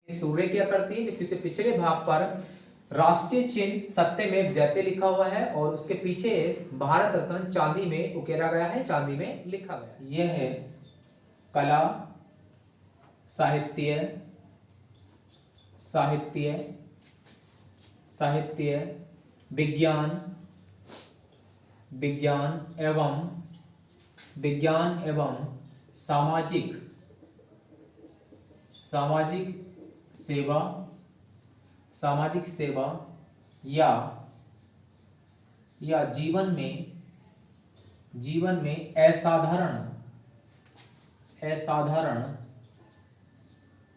सूर्य क्या करती है, जबकि उससे पिछले भाग पर राष्ट्रीय चिन्ह सत्यमेव जयते लिखा हुआ है और उसके पीछे भारत रत्न चांदी में उकेरा गया है, चांदी में लिखा गया है। यह है कला, साहित्य, साहित्य, साहित्य, विज्ञान, विज्ञान एवं सामाजिक, सामाजिक सेवा या जीवन में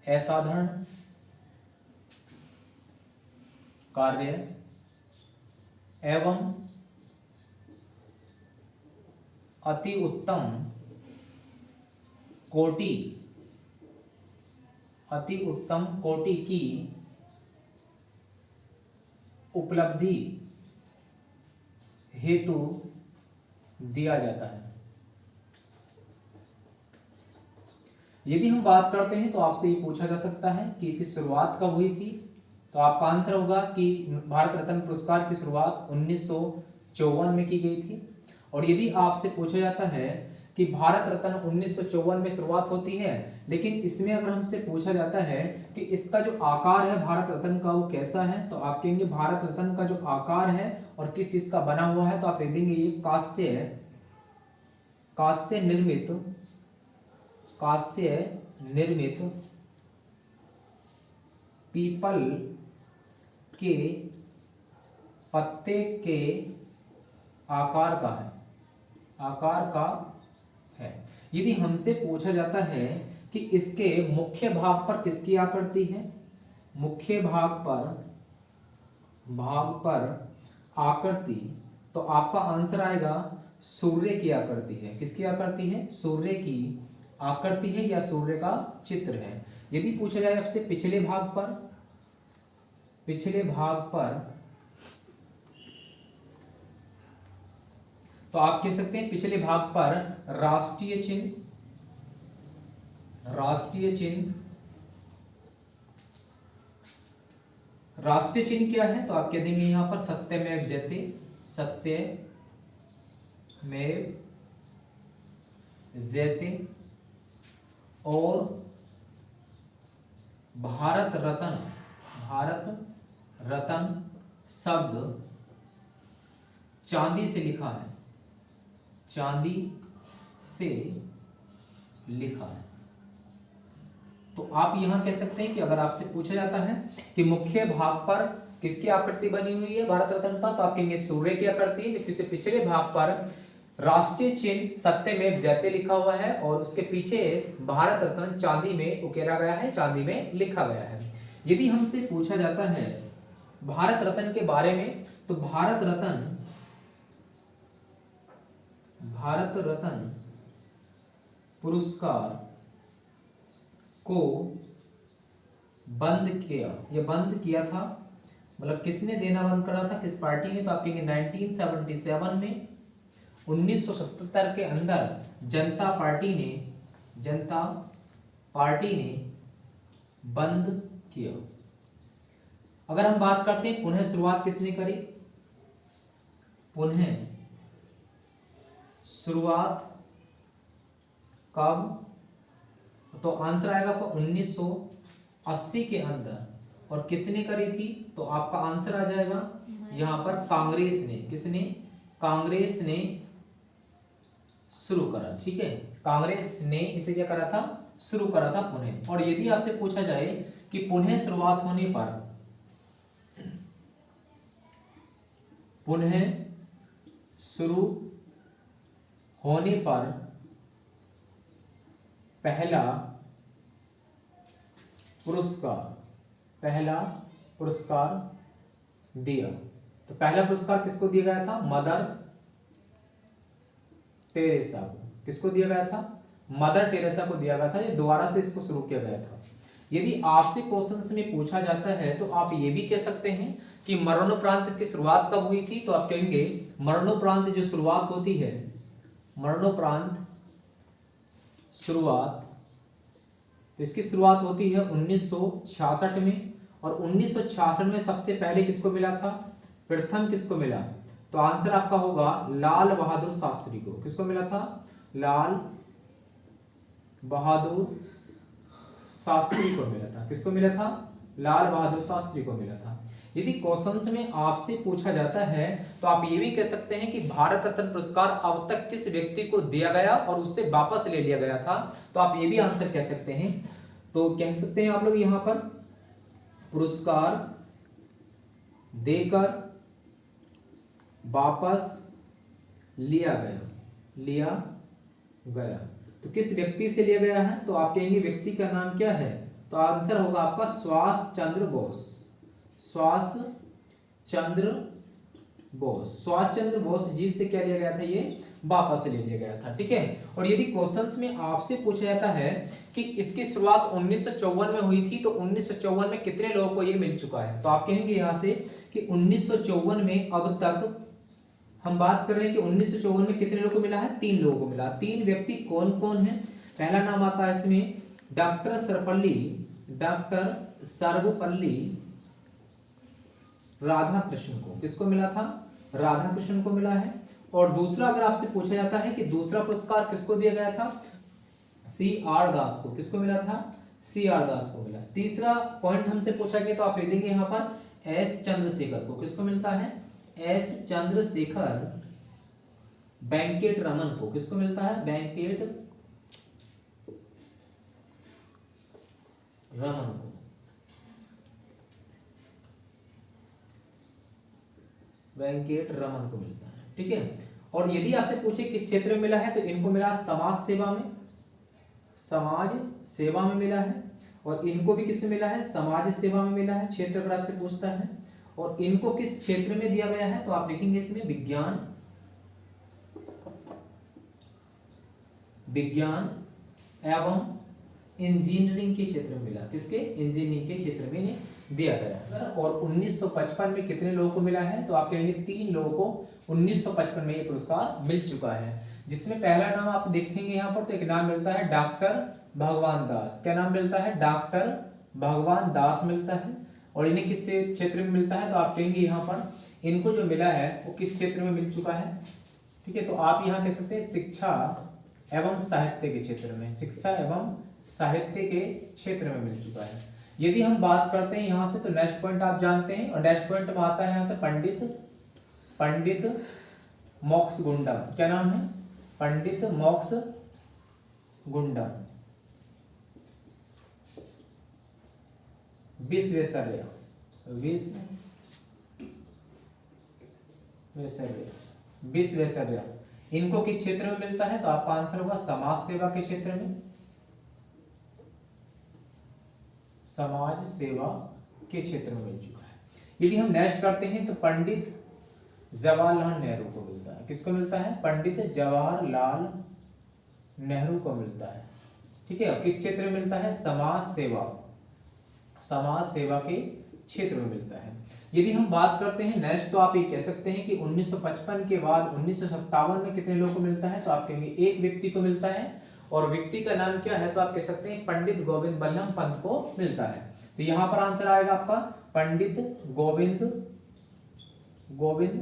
असाधारण कार्य एवं अति उत्तम कोटि की उपलब्धि हेतु दिया जाता है। यदि हम बात करते हैं तो आपसे ये पूछा जा सकता है कि इसकी शुरुआत कब हुई थी, तो आपका आंसर होगा कि भारत रत्न पुरस्कार की शुरुआत 1954 में की गई थी। और यदि आपसे पूछा जाता है कि भारत रत्न 1954 में शुरुआत होती है, लेकिन इसमें अगर हमसे पूछा जाता है कि इसका जो आकार है भारत रत्न का वो कैसा है, तो आप कहेंगे भारत रत्न का जो आकार है और किस चीज का बना हुआ है, तो आप लिख देंगे ये कांस्य निर्मित पीपल के पत्ते के आकार का है। यदि हमसे पूछा जाता है कि इसके मुख्य भाग पर किसकी आकृति है, मुख्य भाग पर आकृति, तो आपका आंसर आएगा सूर्य की आकृति है। किसकी आकृति है? सूर्य की आकृति है या सूर्य का चित्र है। यदि पूछा जाए आपसे पिछले भाग पर तो आप कह सकते हैं पिछले भाग पर राष्ट्रीय चिन्ह क्या है, तो आप कह देंगे यहां पर सत्यमेव जयते और भारत रत्न शब्द चांदी से लिखा है। तो आप यहां कह सकते हैं कि अगर आपसे पूछा जाता है कि मुख्य भाग पर किसकी आकृति बनी हुई है भारत रत्न पर, तो आप कहेंगे सूर्य की आकृति है, जबकि उसके पिछले भाग पर राष्ट्रीय चिन्ह सत्यमेव जयते लिखा हुआ है और उसके पीछे भारत रत्न चांदी में उकेरा गया है, चांदी में लिखा गया है। यदि हमसे पूछा जाता है भारत रत्न के बारे में, तो भारत रत्न पुरस्कार को बंद किया था, मतलब किसने देना बंद करा था, किस पार्टी ने, तो आप कहेंगे 1977 में 1977 के अंदर जनता पार्टी ने बंद किया। अगर हम बात करते हैं पुनः शुरुआत किसने करी, पुनः शुरुआत कब, तो आंसर आएगा आपका 1980 के अंदर। और किसने करी थी, तो आपका आंसर आ जाएगा यहां पर कांग्रेस ने। किसने? कांग्रेस ने शुरू करा। ठीक है, कांग्रेस ने इसे क्या करा था, शुरू करा था पुनः। और यदि आपसे पूछा जाए कि पुनः शुरुआत होने पर, पुनः शुरू होने पर पहला पुरस्कार दिया, तो पहला पुरस्कार किसको दिया गया था, मदर टेरेसा को। किसको दिया गया था, मदर टेरेसा को दिया गया था। ये दोबारा से इसको शुरू किया गया था। यदि आपसे क्वेश्चंस में पूछा जाता है तो आप ये भी कह सकते हैं कि मरणोपरांत इसकी शुरुआत कब हुई थी, तो आप कहेंगे मरणोपरांत जो शुरुआत होती है, मरणोपरांत शुरुआत तो इसकी शुरुआत होती है 1966 में, और 1966 में सबसे पहले किसको मिला था, प्रथम किसको मिला, तो आंसर आपका होगा लाल बहादुर शास्त्री को। किसको मिला था, लाल बहादुर शास्त्री को मिला था। किसको मिला था, लाल बहादुर शास्त्री को मिला था। यदि क्वेश्चंस में आपसे पूछा जाता है तो आप ये भी कह सकते हैं कि भारत रत्न पुरस्कार अब तक किस व्यक्ति को दिया गया और उससे वापस ले लिया गया था, तो आप ये भी आंसर कह सकते हैं। तो कह सकते हैं आप लोग यहां पर पुरस्कार देकर वापस लिया गया। तो किस व्यक्ति से लिया गया है, तो आप कहेंगे व्यक्ति का नाम क्या है, तो आंसर होगा आपका सुभाष चंद्र बोस। सुभाष चंद्र बोस जी से क्या लिया गया था, ये वापस ले लिया गया था। ठीक है। और यदि क्वेश्चंस में आपसे पूछा जाता है कि इसकी शुरुआत 1954 में हुई थी, तो 1954 में कितने लोगों को ये मिल चुका है, तो आप कहेंगे यहां से कि 1954 में अब तक हम बात कर रहे हैं कि 1954 में कितने लोगों को मिला है, 3 लोगों को मिला। 3 व्यक्ति कौन कौन है, पहला नाम आता है इसमें डॉक्टर सर्वपल्ली राधाकृष्ण को। किसको मिला था, राधाकृष्ण को मिला है। और दूसरा अगर आपसे पूछा जाता है कि दूसरा पुरस्कार किसको दिया गया था, CR दास को। किसको मिला था, CR दास को मिला। तीसरा पॉइंट हमसे पूछा गया तो आप लिख देंगे यहां पर S चंद्रशेखर को। किसको मिलता है, S चंद्रशेखर वेंकट रमन को। किसको मिलता है, वेंकट रमन को। वेंकट रमन को मिलता है। ठीक है। और यदि आपसे पूछे किस क्षेत्र में मिला है, तो इनको मिला समाज सेवा में मिला है। और इनको भी किसमें मिला है, समाज सेवा में मिला है, क्षेत्र अगर आपसे पूछता है। और इनको किस क्षेत्र में दिया गया है, तो आप लिखेंगे इसमें विज्ञान एवं इंजीनियरिंग के क्षेत्र में मिला। किसके, इंजीनियरिंग के क्षेत्र में दिया गया। और 1955 में कितने लोगों को मिला है, तो आप कहेंगे 3 लोगों को 1955 में ये पुरस्कार मिल चुका है। जिसमें पहला नाम आप देखेंगे यहाँ पर, तो एक नाम मिलता है डॉक्टर भगवान दास। क्या नाम मिलता है, डॉक्टर भगवान दास मिलता है। और इन्हें किस क्षेत्र में मिलता है, तो आप कहेंगे यहाँ पर इनको जो मिला है वो किस क्षेत्र में मिल चुका है। ठीक है। तो आप यहाँ कह सकते हैं शिक्षा एवं साहित्य के क्षेत्र में, शिक्षा एवं साहित्य के क्षेत्र में मिल चुका है। यदि हम बात करते हैं यहां से, तो नेक्स्ट पॉइंट आप जानते हैं, और नेक्स्ट पॉइंट में आता है यहां से पंडित मोक्षगुंडम। क्या नाम है, पंडित मोक्षगुंडम विश्वेश्वरैया। इनको किस क्षेत्र में मिलता है, तो आपका आंसर होगा समाज सेवा के क्षेत्र में। समाज सेवा के क्षेत्र में मिल चुका है। यदि हम नेक्स्ट करते हैं तो पंडित जवाहरलाल नेहरू को मिलता है। किसको मिलता है, पंडित जवाहरलाल नेहरू को मिलता है। ठीक है। किस क्षेत्र में मिलता है, समाज सेवा के क्षेत्र में मिलता है। यदि हम बात करते हैं नेक्स्ट, तो आप ये कह सकते हैं कि 1955 के बाद 1957 में कितने लोगों को मिलता है, तो आप कहेंगे एक व्यक्ति को मिलता है। और व्यक्ति का नाम क्या है, तो आप कह सकते हैं पंडित गोविंद बल्लभ पंत को मिलता है। तो यहां पर आंसर आएगा आपका पंडित गोविंद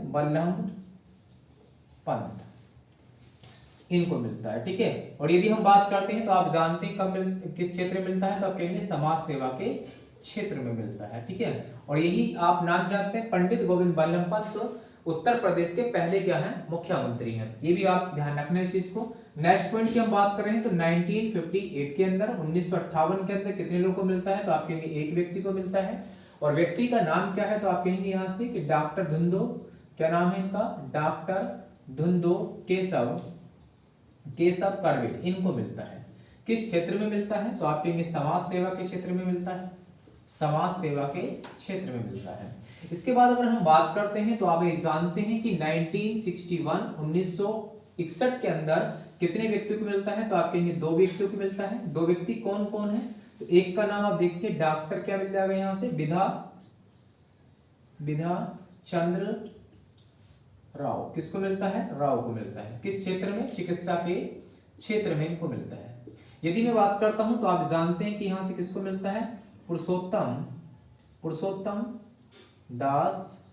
बल्लभ पंत, इनको मिलता है। ठीक है। और यदि हम बात करते हैं तो आप जानते हैं कब किस क्षेत्र में मिलता है, तो आप कहेंगे समाज सेवा के क्षेत्र में मिलता है। ठीक है। और यही आप नाम जानते हैं पंडित गोविंद बल्लभ पंत तो उत्तर प्रदेश के पहले क्या है, मुख्यमंत्री हैं। ये भी आप ध्यान रखना इस चीज को। नेक्स्ट पॉइंट की हम बात कर रहे हैं तो 1958 के अंदर 1958 के अंदर कितने लोगों को मिलता है, तो आप कहेंगे एक व्यक्ति को मिलता है। और व्यक्ति का नाम क्या है, तो आप कहेंगे यहां से कि डॉक्टर धुंधो, क्या नाम है इनका, डॉक्टर धुंधो केशव करवे, इनको मिलता है। किस क्षेत्र में मिलता है, तो आप कहेंगे समाज सेवा के क्षेत्र में मिलता है। समाज सेवा के क्षेत्र में मिलता है। इसके बाद अगर हम बात करते हैं तो आप ये जानते हैं कि 1961 के अंदर कितने व्यक्तियों को मिलता है, तो आप कहेंगे 2 व्यक्तियों को मिलता है। 2 व्यक्ति कौन कौन है, तो एक का नाम आप देखिए डॉक्टर क्या मिल जाएगा यहां से, विधा चंद्र राव। किसको मिलता है, राव को मिलता है। किस क्षेत्र में, चिकित्सा के क्षेत्र में इनको मिलता है। यदि मैं बात करता हूं तो आप जानते हैं कि यहां से किसको मिलता है, पुरुषोत्तम दास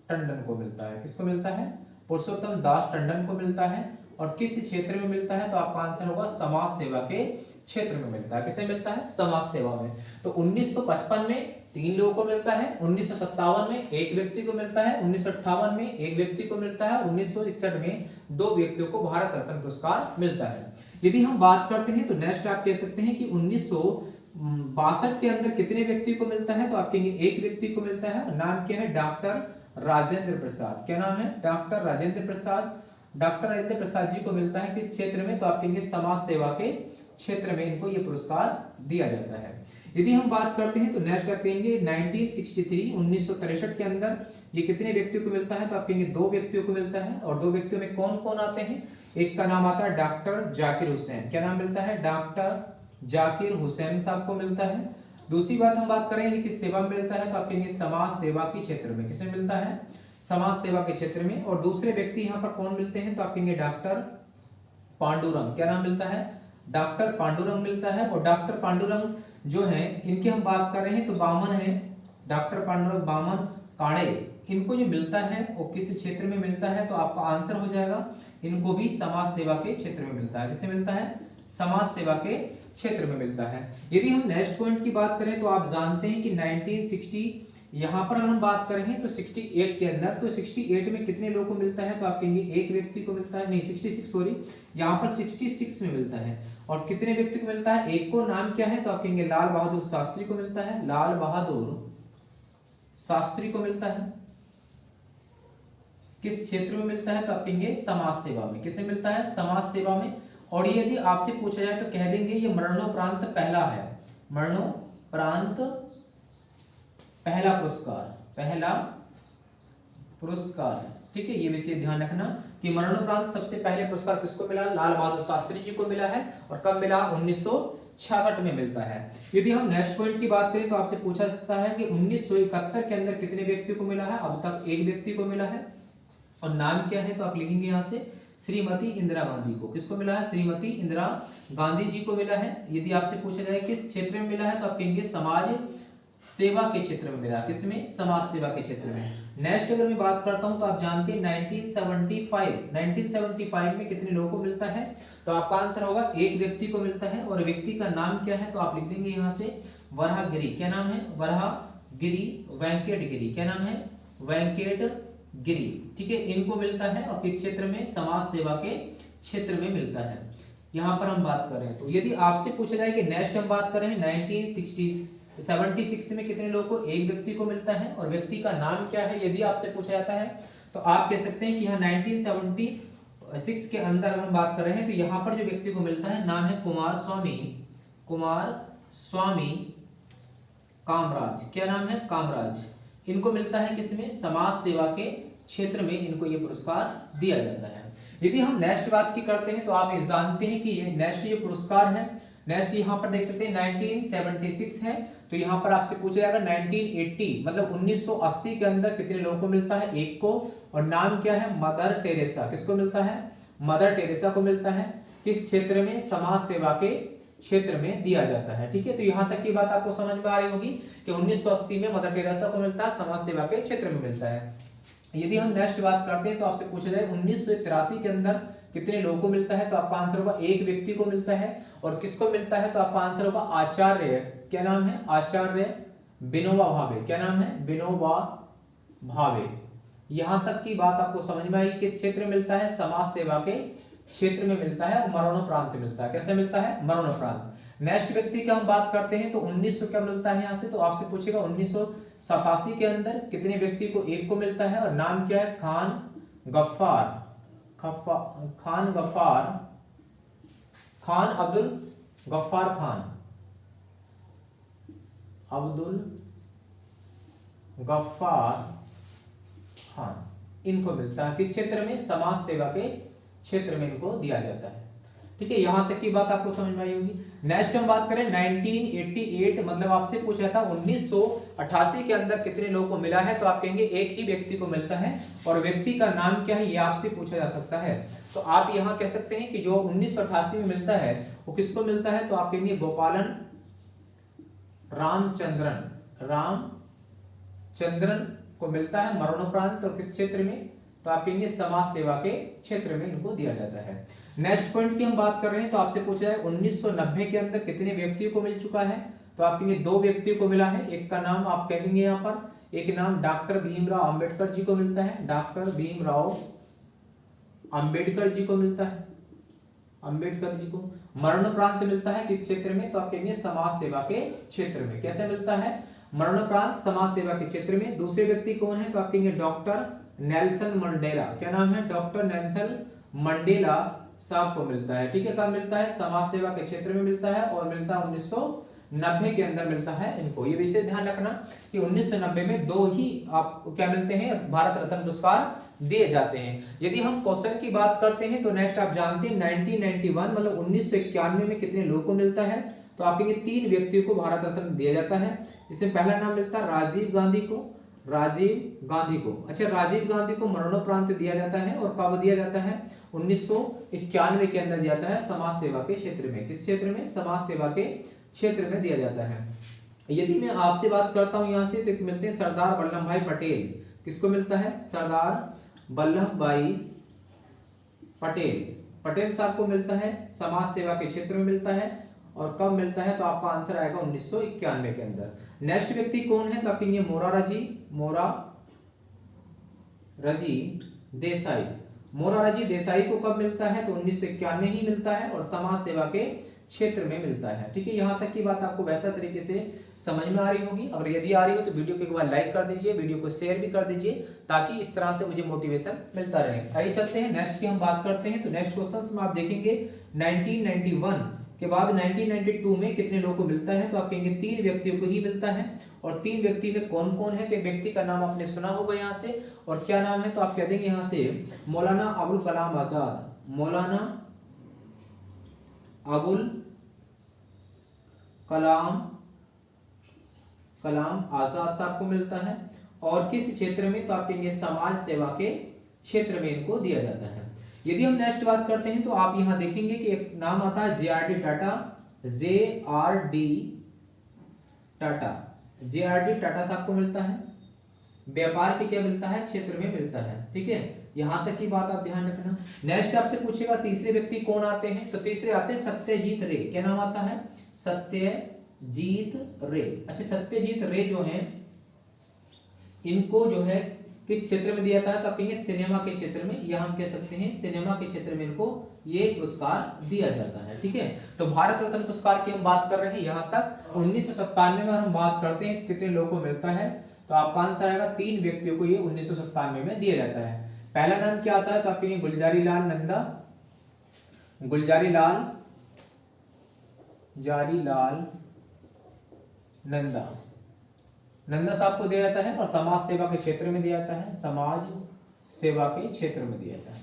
टंडन को मिलता है। किसको मिलता है, पुरुषोत्तम दास टंडन को मिलता है। और किस क्षेत्र में मिलता है, तो आपका आंसर होगा समाज सेवा के क्षेत्र में मिलता है। किसे मिलता है, समाज सेवा में। तो 1955 में 3 लोगों को मिलता है, 1957 में 1 व्यक्ति को मिलता है, 1958 में 1 व्यक्ति को मिलता है और 1961 में 2 व्यक्तियों को भारत रत्न पुरस्कार मिलता है। यदि हम बात करते हैं तो नेक्स्ट आप कह सकते हैं कि 1962 के अंदर कितने व्यक्ति को मिलता है, तो आप कहेंगे 1 व्यक्ति को मिलता है। नाम क्या है, डॉक्टर राजेंद्र प्रसाद। क्या नाम है, डॉक्टर राजेंद्र प्रसाद। डॉक्टर राजेंद्र प्रसाद जी को मिलता है किस क्षेत्र में, तो आप कहेंगे समाज सेवा के क्षेत्र में इनको ये पुरस्कार दिया जाता है। यदि हम बात करते हैं तो नेक्स्ट आप कहेंगे 1963 के अंदर ये कितने व्यक्तियों को मिलता है, तो आप कहेंगे 2 व्यक्तियों को मिलता है। और 2 व्यक्तियों में कौन कौन आते हैं, एक का नाम आता है डॉक्टर जाकिर हुसैन। क्या नाम मिलता है, डॉक्टर जाकिर हुसैन साहब को मिलता है। दूसरी बात हम बात करेंगे किस सेवा में मिलता है, तो आप कहेंगे समाज सेवा के क्षेत्र में। किसमें मिलता है, समाज सेवा के क्षेत्र में। और दूसरे व्यक्ति यहाँ पर कौन मिलते हैं, तो आप कहेंगे डॉक्टर पांडुरंग। क्या नाम मिलता है, डॉक्टर पांडुरंग मिलता है। और डॉक्टर पांडुरंग जो है इनकी हम बात कर रहे हैं तो बामन है, डॉक्टर पांडुरंग बामन काड़े, इनको जो मिलता है वो किस क्षेत्र में मिलता है, तो आपका आंसर हो जाएगा इनको भी समाज सेवा के क्षेत्र में मिलता है। किसे मिलता है, समाज सेवा के क्षेत्र में मिलता है। यदि हम नेक्स्ट पॉइंट की बात करें तो आप जानते हैं कि 1960 यहाँ पर अगर हम बात करें तो 68 के अंदर, तो 68 में कितने लोगों को मिलता है, तो आप कहेंगे 1 व्यक्ति को मिलता है, नहीं 66 सॉरी, यहाँ पर 66 में मिलता है। और कितने व्यक्ति को मिलता है, एक को, नाम क्या है, तो आप कहेंगे लाल बहादुर शास्त्री को मिलता है। लाल बहादुर शास्त्री को मिलता है। किस क्षेत्र में मिलता है, तो आप कहेंगे समाज सेवा में। किसे मिलता है, समाज सेवा में। और यदि आपसे पूछा जाए तो कह देंगे ये मरणोपरांत पहला है, मरणोपरांत पहला पुरस्कार है। ठीक है, ये विषय ध्यान रखना कि मरणोपरांत सबसे पहले पुरस्कार किसको मिला, लाल बहादुर शास्त्री जी को मिला है। और कब मिला, 1966 में मिलता है। यदि हम नेक्स्ट पॉइंट की बात करें तो आपसे पूछा सकता है कि 1971 के अंदर कितने व्यक्ति को मिला है, अब तक 1 व्यक्ति को मिला है। और नाम क्या है, तो आप लिखेंगे यहाँ से श्रीमती इंदिरा गांधी को। किसको मिला है, श्रीमती इंदिरा गांधी जी को मिला है। यदि आपसे पूछा जाए किस क्षेत्र में मिला है, तो आप कहेंगे समाज सेवा के क्षेत्र में मिला। किसमें, समाज सेवा के क्षेत्र में। नेक्स्ट अगर मैं बात करता हूं तो आप जानते हैं 1975 में कितने लोगों को मिलता है, तो आपका आंसर होगा 1 व्यक्ति को मिलता है। और व्यक्ति का नाम क्या है, तो आप लिख देंगे यहाँ से वराहगिरी। क्या नाम है, वराहगिरी वेंकटगिरी। क्या नाम है, वेंकटगिरी। ठीक है, इनको मिलता है। और किस क्षेत्र में, समाज सेवा के क्षेत्र में मिलता है। यहाँ पर हम बात कर रहे हैं। तो यदि आपसे पूछा जाए कि नेक्स्ट हम बात कर रहे हैं 1976 में कितने लोगों को, 1 व्यक्ति को मिलता है। और व्यक्ति का नाम क्या है, यदि आपसे पूछा जाता है तो आप कह सकते हैं कि यहाँ 1976 के अंदर हम बात कर रहे हैं तो यहाँ पर जो व्यक्ति को मिलता है नाम है कुमार स्वामी कामराज। क्या नाम है, कामराज। इनको मिलता है किसमें, समाज सेवा के क्षेत्र में इनको ये पुरस्कार दिया जाता है। यदि हम नेक्स्ट बात की करते हैं तो आप ये जानते हैं कि ये नेक्स्ट ये पुरस्कार है। नेक्स्ट यहाँ पर देख सकते हैं 1976 है, तो यहाँ पर आपसे पूछा जाएगा 1980 मतलब 1980 के अंदर कितने लोगों को मिलता है, 1 को। और नाम क्या है, मदर टेरेसा। किसको मिलता है, मदर टेरेसा को मिलता है। किस क्षेत्र में, समाज सेवा के क्षेत्र में दिया जाता है। ठीक है, तो यहाँ तक की बात आपको समझ में आ रही होगी कि 1980 में मदर टेरेसा को मिलता है, समाज सेवा के क्षेत्र में मिलता है। यदि हम नेक्स्ट बात करते हैं तो आपसे पूछा जाए 1983 के अंदर कितने लोगों को मिलता है, तो आपका आंसर होगा 1 व्यक्ति को मिलता है। और किसको मिलता है, तो आपका आंसर होगा आचार्य, क्या नाम है, आचार्य विनोबा भावे। क्या नाम है, विनोबा भावे। यहां तक की बात आपको समझ में आई। किस क्षेत्र में मिलता है, समाज सेवा के क्षेत्र में मिलता है। और मरणोपरांत मिलता है। कैसे मिलता है, मरणोपरांत। नेक्स्ट व्यक्ति की हम बात करते हैं तो 1900 क्या मिलता है यहाँ से, तो आपसे पूछेगा 1987 के अंदर कितने व्यक्ति को, 1 को मिलता है। और नाम क्या है, खान अब्दुल गफ्फार खान, इनको मिलता है। किस क्षेत्र में, समाज सेवा के क्षेत्र में इनको दिया जाता है। ठीक है, यहां तक की बात आपको समझ में आई होगी। नेक्स्ट हम बात करें 1988 मतलब आपसे पूछा था 1988 के अंदर कितने लोगों को मिला है, तो आप कहेंगे 1 ही व्यक्ति को मिलता है। और व्यक्ति का नाम क्या है, ये आपसे पूछा जा सकता है। तो आप यहाँ कह सकते हैं कि जो 1988 में मिलता है वो किसको मिलता है? तो आप कहेंगे गोपालन रामचंद्रन को मिलता है मरणोपरांत। और किस क्षेत्र में? तो आप कहेंगे समाज सेवा के क्षेत्र में इनको दिया जाता है। नेक्स्ट पॉइंट की हम बात कर रहे हैं तो आपसे पूछा है 1990 के अंदर कितने व्यक्तियों को मिल चुका है? तो आप कहेंगे 2 व्यक्तियों को मिला है। एक का नाम आप कहेंगे यहाँ पर, एक नाम डॉक्टर भीमराव अंबेडकर जी को मिलता है, डॉक्टर भीमराव अंबेडकर जी को मिलता है, अंबेडकर जी को। मरणोपरांत मिलता है किस क्षेत्र में? तो आप कहेंगे समाज सेवा के क्षेत्र में। कैसे मिलता है? मरणोपरांत समाज सेवा के क्षेत्र में। दूसरे व्यक्ति कौन है? तो आप कहेंगे डॉक्टर नेल्सन मंडेला। क्या नाम है? डॉक्टर नेल्सन मंडेला साहब को मिलता है। ठीक है, कब मिलता है? समाज सेवा के क्षेत्र में मिलता है और मिलता है 1990 के अंदर मिलता है इनको। ये विशेष ध्यान रखना कि 1990 में 2 ही आपको क्या मिलते हैं? भारत रत्न पुरस्कार दिए जाते हैं। यदि हम क्वेश्चन की बात करते हैं तो नेक्स्ट आप जानते हैं 1991 मतलब 1991 में कितने लोगों को मिलता है? तो आप कहेंगे 3 व्यक्तियों को भारत रत्न दिया जाता है। इसमें पहला नाम मिलता है राजीव गांधी को, राजीव गांधी को। अच्छा, राजीव गांधी को मरणोपरांत दिया जाता है और कब दिया जाता है? 1991 के अंदर दिया जाता है समाज सेवा के क्षेत्र में। किस क्षेत्र में? समाज सेवा के क्षेत्र में दिया जाता है। यदि मैं आपसे बात करता हूं यहां से तो मिलते हैं सरदार वल्लभ भाई पटेल। किसको मिलता है? सरदार वल्लभ भाई पटेल साहब को मिलता है, समाज सेवा के क्षेत्र में मिलता है। और कब मिलता है? तो आपका आंसर आएगा 1991 के अंदर। नेक्स्ट व्यक्ति कौन है? तो आप कहेंगे मोरारजी देसाई को कब मिलता है? तो 1991 ही मिलता है और समाज सेवा के क्षेत्र में मिलता है। ठीक है, यहां तक की बात आपको बेहतर तरीके से समझ में आ रही होगी। अगर यदि आ रही हो तो वीडियो को एक बार लाइक कर दीजिए, वीडियो को शेयर भी कर दीजिए ताकि इस तरह से मुझे मोटिवेशन मिलता रहे। आइए चलते हैं नेक्स्ट की हम बात करते हैं। तो नेक्स्ट क्वेश्चन में आप देखेंगे 1991 के बाद 1992 में कितने लोगों को मिलता है? तो आप कहेंगे 3 व्यक्तियों को ही मिलता है। और 3 व्यक्ति में कौन कौन है? तो व्यक्ति का नाम आपने सुना होगा यहाँ से, और क्या नाम है? तो आप कह देंगे यहाँ से मौलाना अबुल कलाम आजाद, मौलाना अबुल कलाम आजाद साहब को मिलता है। और किस क्षेत्र में? तो आप कहेंगे समाज सेवा के क्षेत्र में इनको दिया जाता है। यदि हम नेक्स्ट बात करते हैं तो आप यहां देखेंगे कि एक नाम आता है JRD टाटा साहब को मिलता है। व्यापार के क्या मिलता है? क्षेत्र में मिलता है। ठीक है, यहां तक की बात आप ध्यान रखना। नेक्स्ट आपसे पूछेगा तीसरे व्यक्ति कौन आते हैं? तो तीसरे आते हैं सत्यजीत रे। क्या नाम आता है? सत्यजीत रे। अच्छा, सत्यजीत रे जो है इनको जो है किस क्षेत्र में दिया था? तो आप कहेंगे सिनेमा के क्षेत्र में, या हम कह सकते हैं सिनेमा के क्षेत्र में इनको ये पुरस्कार दिया जाता है। ठीक है, तो भारत रत्न पुरस्कार की हम बात कर रहे हैं यहां तक। 1997 में हम बात करते हैं कितने लोगों को मिलता है? तो आपका आंसर आएगा 3 व्यक्तियों को ये 1997 में दिया जाता है। पहला नाम क्या आता है? तो आप कहेंगे गुलजारी लाल नंदा साहब को दिया जाता है और समाज सेवा के क्षेत्र में दिया जाता है, समाज सेवा के क्षेत्र में दिया जाता है।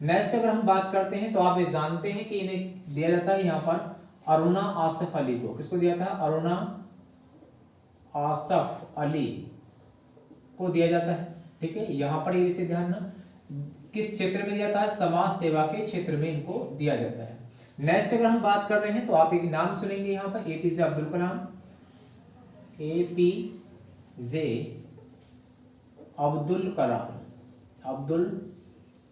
नेक्स्ट अगर हम बात करते हैं तो आप ये जानते हैं कि इन्हें दिया जाता है यहाँ पर अरुणा आसफ अली को। किसको दिया था? अरुणा आसफ अली को दिया जाता है। ठीक है, यहाँ पर ये विषय ध्यान ना किस क्षेत्र में दिया जाता है? समाज सेवा के क्षेत्र में इनको दिया जाता है। नेक्स्ट अगर हम बात कर रहे हैं तो आप एक नाम सुनेंगे यहाँ पर APJ अब्दुल कलाम, APJ अब्दुल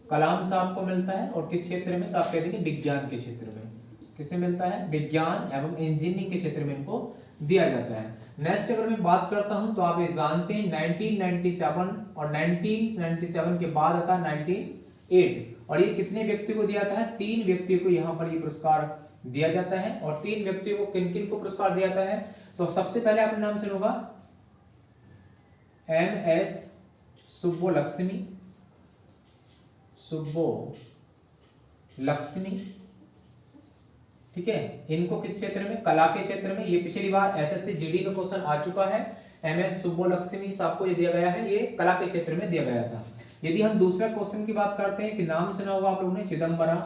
कलाम साहब को मिलता है। और किस क्षेत्र में? तो आप कह देंगे विज्ञान के क्षेत्र में। किसे मिलता है? विज्ञान एवं इंजीनियरिंग के क्षेत्र में इनको दिया जाता है। नेक्स्ट अगर मैं बात करता हूं तो आप ये जानते हैं 1997 और 1997 के बाद आता है 1998। और ये कितने व्यक्ति को दिया जाता है? 3 व्यक्तियों को यहाँ पर ये पुरस्कार दिया जाता है। और 3 व्यक्तियों को किन किन को पुरस्कार दिया जाता है? तो सबसे पहले आपने नाम सुना होगा MS सुब्बोलक्ष्मी। ठीक है, इनको किस क्षेत्र में? कला के क्षेत्र में। ये पिछली बार SSC GD में क्वेश्चन आ चुका है। MS सुब्बोलक्ष्मी साहब को ये दिया गया है, ये कला के क्षेत्र में दिया गया था। यदि हम दूसरा क्वेश्चन की बात करते हैं कि नाम सुना होगा आप लोगों ने चिदम्बरम,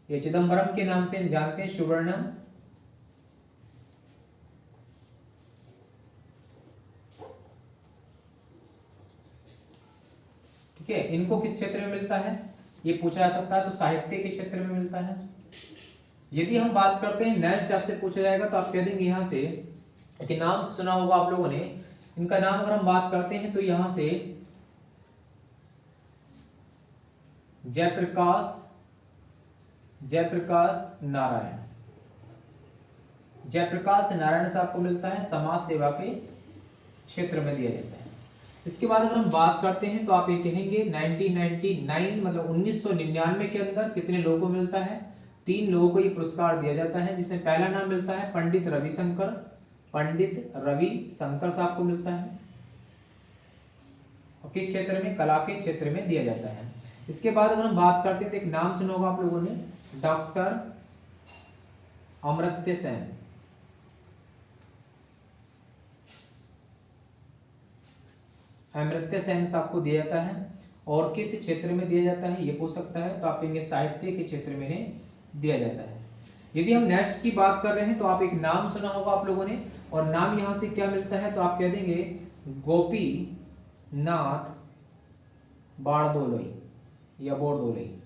ये चिदम्बरम के नाम से जानते हैं सुवर्णम। ठीक है, इनको किस क्षेत्र में मिलता है? ये पूछा जा सकता है। तो साहित्य के क्षेत्र में मिलता है, यदि हम बात करते हैं नेक्स्ट आपसे पूछा जाएगा तो आप कह देंगे यहाँ से कि नाम सुना होगा आप लोगों ने, इनका नाम अगर हम बात करते हैं तो यहाँ से जयप्रकाश नारायण, जयप्रकाश नारायण साहब को मिलता है, समाज सेवा के क्षेत्र में दिया जाता है। इसके बाद अगर हम बात करते हैं तो आप ये कहेंगे 1999 मतलब 1999 के अंदर कितने लोगों को मिलता है, 3 लोगों को ये पुरस्कार दिया जाता है, जिसमें पहला नाम मिलता है पंडित रविशंकर साहब को मिलता है, और किस क्षेत्र में, कला के क्षेत्र में दिया जाता है। इसके बाद अगर हम बात करते हैं तो एक नाम सुना होगा आप लोगों ने, डॉक्टर अमर्त्य सेन, अमर्त्य सेन साहब को दिया जाता है, और किस क्षेत्र में दिया जाता है ये पूछ सकता है, तो आप कहेंगे साहित्य के क्षेत्र में इन्हें दिया जाता है। यदि हम नेक्स्ट की बात कर रहे हैं तो आप एक नाम सुना होगा आप लोगों ने, और नाम यहां से क्या मिलता है, तो आप कह देंगे गोपीनाथ बारदोलई या बोरदोलई,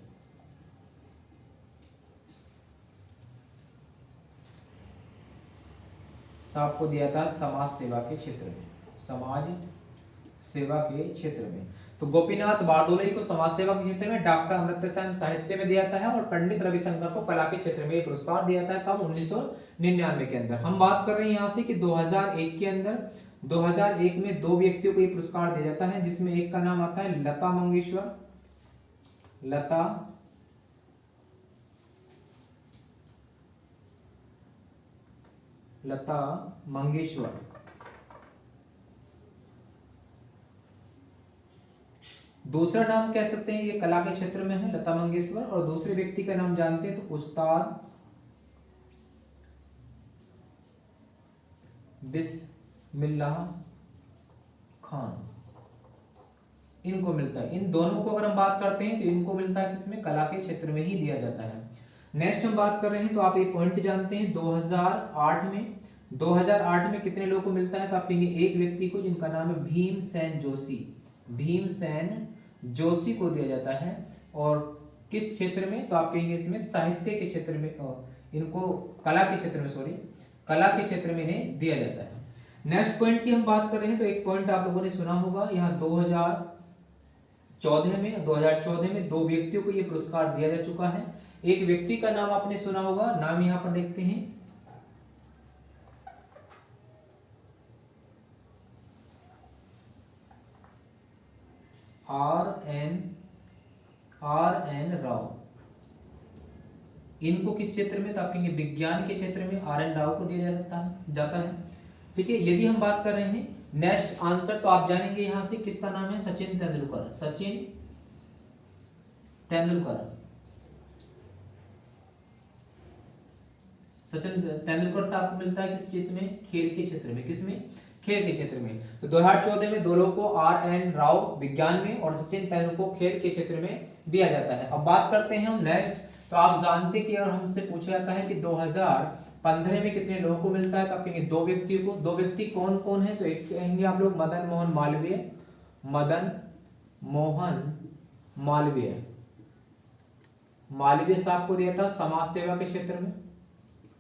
साहब को दिया था समाज सेवा के क्षेत्र में, समाज सेवा के क्षेत्र में। तो गोपीनाथ बारदोलई को समाज सेवा के क्षेत्र में, डॉक्टर अमर्त्य सेन साहित्य में दिया जाता है, और पंडित रविशंकर को कला के क्षेत्र में पुरस्कार दिया जाता है। कब, 1999 के अंदर। हम बात कर रहे हैं यहाँ से कि 2001 के अंदर, 2001 में 2 व्यक्तियों को ये पुरस्कार दिया जाता है, जिसमें एक का नाम आता है लता मंगेशकर। दूसरा नाम कह सकते हैं, ये कला के क्षेत्र में है, लता मंगेशकर, और दूसरे व्यक्ति का नाम जानते हैं तो उस्ताद बिस्मिल्लाह खान, इनको मिलता है। इन दोनों को अगर हम बात करते हैं तो इनको मिलता है किसमें, कला के क्षेत्र में ही दिया जाता है। नेक्स्ट हम बात कर रहे हैं तो आप एक पॉइंट जानते हैं, 2008 में कितने लोगों को मिलता है, तो आप कहेंगे एक व्यक्ति को, जिनका नाम है भीमसेन जोशी को दिया जाता है, और किस क्षेत्र में, तो आप कहेंगे इसमें साहित्य के क्षेत्र में, इनको कला के क्षेत्र में इन्हें दिया जाता है। नेक्स्ट पॉइंट की हम बात कर रहे हैं तो एक पॉइंट आप लोगों ने सुना होगा, यहाँ 2014 में 2 व्यक्तियों को ये पुरस्कार दिया जा चुका है। एक व्यक्ति का नाम आपने सुना होगा, नाम यहाँ पर देखते हैं, आर.एन. राव। इनको किस क्षेत्र में, तो आप कहेंगे विज्ञान के क्षेत्र में आर.एन. राव को दिया जाता है। ठीक है। यदि हम बात कर रहे हैं नेक्स्ट आंसर, तो आप जानेंगे यहां से किसका नाम है, सचिन तेंदुलकर साहब को मिलता है किस चीज में, खेल के क्षेत्र में। किसमें, खेल के क्षेत्र में। तो 2014 में 2 लोगों को, आर.एन. राव विज्ञान में और सचिन तेंदुलकर को खेल के क्षेत्र में दिया जाता है। अब बात करते हैं हम नेक्स्ट, तो आप जानते कि अगर हमसे पूछा जाता है कि 2015 में कितने लोगों को मिलता है, तो आप कहेंगे 2 व्यक्तियों को। 2 व्यक्ति कौन कौन है, तो एक कहेंगे आप लोग मदन मोहन मालवीय साहब को दिया था समाज सेवा के क्षेत्र में,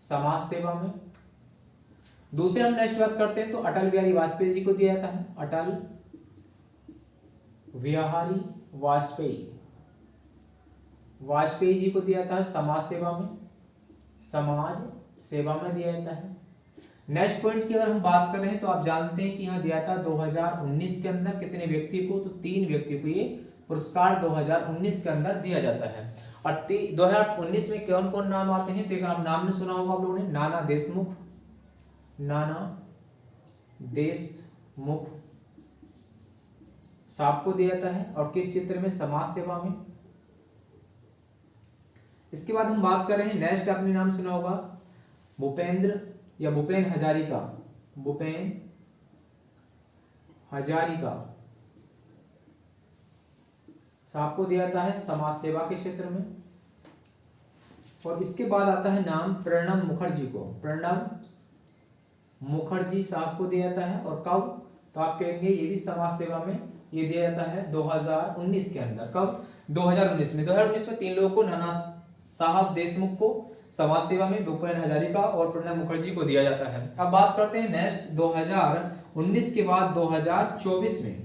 समाज सेवा में। दूसरे हम नेक्स्ट बात करते हैं तो अटल बिहारी वाजपेयी जी को दिया जाता है, अटल बिहारी वाजपेयी जी को दिया था समाज सेवा में दिया जाता है। नेक्स्ट पॉइंट की अगर हम बात कर रहे हैं तो आप जानते हैं कि यहाँ दिया था 2019 के अंदर कितने व्यक्ति को, तो 3 व्यक्तियों को ये पुरस्कार 2019 के अंदर दिया जाता है। और 2019 में कौन कौन नाम आते हैं, तो आप नाम ने सुना होगा आप लोगों ने, नाना देशमुख साहब को दिया जाता है, और किस क्षेत्र में, समाज सेवा में। इसके बाद हम बात कर रहे हैं नेक्स्ट, आपने नाम सुना होगा भूपेन हजारिका साहब को दिया जाता है समाज सेवा के क्षेत्र में। और इसके बाद आता है नाम प्रणब मुखर्जी साहब को दिया जाता है, और कब, तो आप कहेंगे ये भी समाज सेवा में ये दिया जाता है 2019 के अंदर। कब, 2019 में 3 लोगों को, नाना साहब देशमुख को समाज सेवा में भूपेन हजारिका और प्रणब मुखर्जी को दिया जाता है। अब बात करते हैं नेक्स्ट 2019 के बाद 2024 में।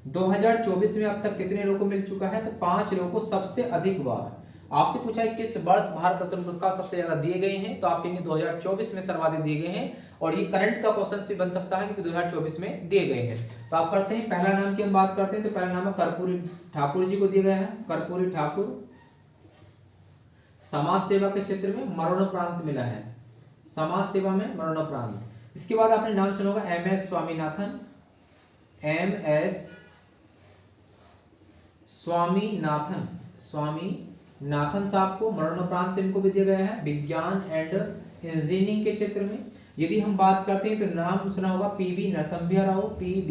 2024 में अब तक कितने लोगों को मिल चुका है? तो 5 लोगों को सबसे अधिक बार। आपसे पूछा है किस वर्ष भारत रत्न पुरस्कार सबसे ज्यादा दिए गए हैं, तो आप कहेंगे 2024 में सर्वाधिक दिए गए हैं। और ये करंट का क्वेश्चन भी बन सकता है क्योंकि 2024 में दिए गए हैं। तो आप करते हैं पहला नाम की हम बात करते हैं, तो पहला नाम है कर्पूरी ठाकुर जी को दिया गया है। कर्पूरी ठाकुर समाज सेवा के क्षेत्र में मरणोपरांत मिला है, समाज सेवा में मरणोपरांत। इसके बाद आपने नाम सुना होगा MS स्वामीनाथन, MS स्वामीनाथन साहब को मरणोपरांत इनको भी दिया गया है विज्ञान एंड इंजीनियरिंग के क्षेत्र में। यदि हम बात करते हैं तो नाम सुना होगा PV नरसिम्हा राव, PV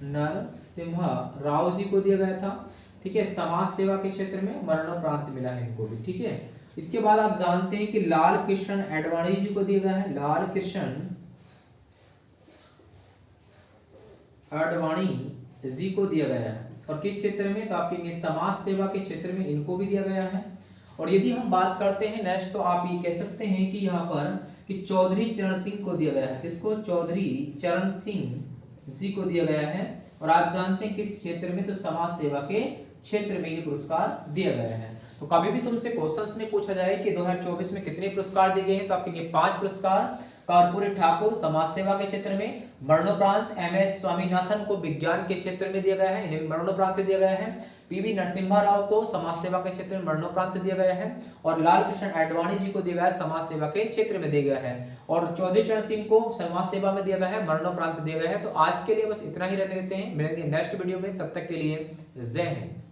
नरसिम्हा राव जी को दिया गया था। ठीक है, समाज सेवा के क्षेत्र में मरणोपरांत मिला है इनको भी। ठीक है, इसके बाद आप जानते हैं कि लाल कृष्ण आडवाणी जी को दिया गया है, लाल कृष्ण आडवाणी जी को दिया गया है। और किस क्षेत्र में? तो आप कहेंगे समाज सेवा के क्षेत्र में इनको भी दिया गया है। और यदि हम बात करते हैं नेक्स्ट, तो आप ये कह सकते हैं कि यहाँ पर कि चौधरी चरण सिंह को दिया गया है। किसको? चौधरी चरण सिंह जी को दिया गया है। और आप जानते हैं किस क्षेत्र में? तो समाज सेवा के क्षेत्र में ये पुरस्कार दिया गया है। तो कभी भी तुमसे क्वेश्चंस में पूछा जाए कि 2024 में कितने पुरस्कार दिए गए हैं, तो आप कहेंगे 5 पुरस्कार। कर्पूरी ठाकुर समाज सेवा के क्षेत्र में मरणोपरांत MS स्वामीनाथन को विज्ञान के क्षेत्र में दिया गया है, इन्हें मरणोपरांत दिया गया है। PV नरसिम्हा राव को समाज सेवा के क्षेत्र में मरणोपरांत दिया गया है। और लाल कृष्ण आडवाणी जी को दिया गया है, समाज सेवा के क्षेत्र में दिया गया है। और चौधरी चरण सिंह को समाज सेवा में दिया गया है, मरणोपरांत दिया गया है। तो आज के लिए बस इतना ही रहने देते हैं, मिलेंगे नेक्स्ट वीडियो में, तब तक के लिए जय हिंद।